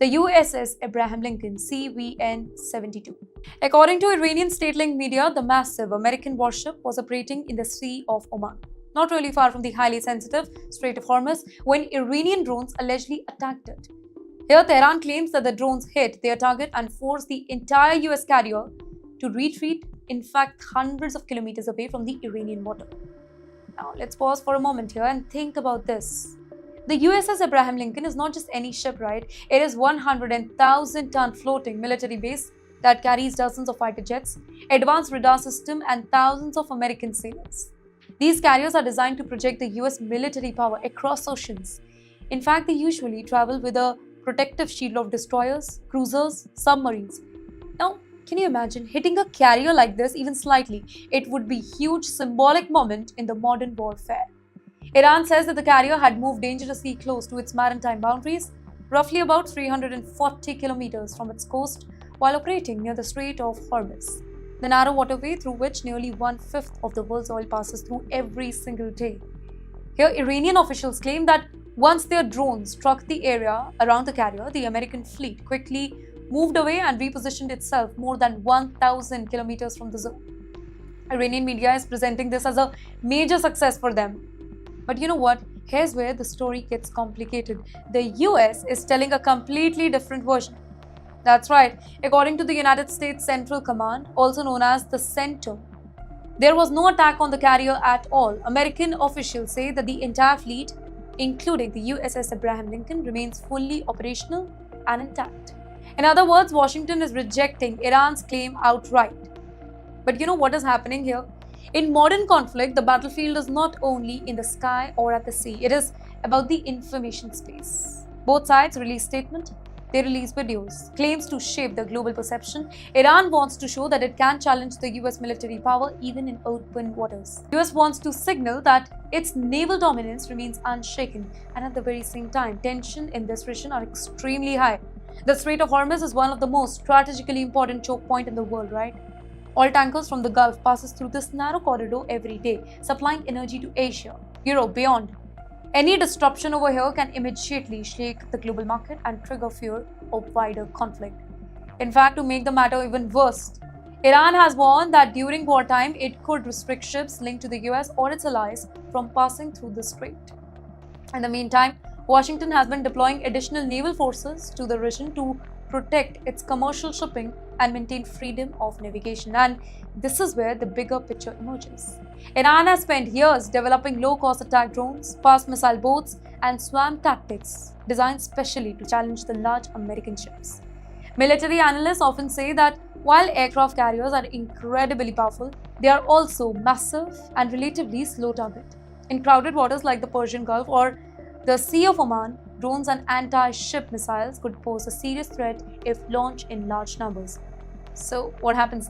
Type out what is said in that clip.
the USS Abraham Lincoln CVN-72. According to Iranian state-linked media, the massive American warship was operating in the Sea of Oman, not really far from the highly sensitive Strait of Hormuz, when Iranian drones allegedly attacked it. Here, Tehran claims that the drones hit their target and forced the entire US carrier to retreat, in fact, hundreds of kilometers away from the Iranian water. Now, let's pause for a moment here and think about this. The USS Abraham Lincoln is not just any ship, right? It is 100,000-ton floating military base that carries dozens of fighter jets, advanced radar system, and thousands of American sailors. These carriers are designed to project the US military power across oceans. In fact, they usually travel with a protective shield of destroyers, cruisers, submarines. Now, can you imagine hitting a carrier like this even slightly? It would be a huge symbolic moment in the modern warfare. Iran says that the carrier had moved dangerously close to its maritime boundaries, roughly about 340 kilometers from its coast, while operating near the Strait of Hormuz, the narrow waterway through which nearly one-fifth of the world's oil passes through every single day. Here, Iranian officials claim that once their drones struck the area around the carrier, the American fleet quickly moved away and repositioned itself more than 1,000 kilometers from the zone. Iranian media is presenting this as a major success for them. But you know what? Here's where the story gets complicated. The US is telling a completely different version. That's right. According to the United States Central Command, also known as the CENTCOM, there was no attack on the carrier at all. American officials say that the entire fleet, including the USS Abraham Lincoln, remains fully operational and intact. In other words, Washington is rejecting Iran's claim outright. But you know what is happening here? In modern conflict, the battlefield is not only in the sky or at the sea, it is about the information space. Both sides release statements, they release videos, claims to shape the global perception. Iran wants to show that it can challenge the US military power even in open waters. US wants to signal that its naval dominance remains unshaken, and at the very same time, tension in this region are extremely high. The Strait of Hormuz is one of the most strategically important choke points in the world, right? Oil tankers from the Gulf passes through this narrow corridor every day, supplying energy to Asia, Europe, beyond. Any disruption over here can immediately shake the global market and trigger fear of wider conflict. In fact, to make the matter even worse, Iran has warned that during wartime, it could restrict ships linked to the US or its allies from passing through the strait. In the meantime, Washington has been deploying additional naval forces to the region to protect its commercial shipping and maintain freedom of navigation. And this is where the bigger picture emerges. Iran has spent years developing low-cost attack drones, fast missile boats, and swarm tactics designed specially to challenge the large American ships. Military analysts often say that while aircraft carriers are incredibly powerful, they are also massive and relatively slow target. In crowded waters like the Persian Gulf or the Sea of Oman, drones and anti-ship missiles could pose a serious threat if launched in large numbers. So, what happens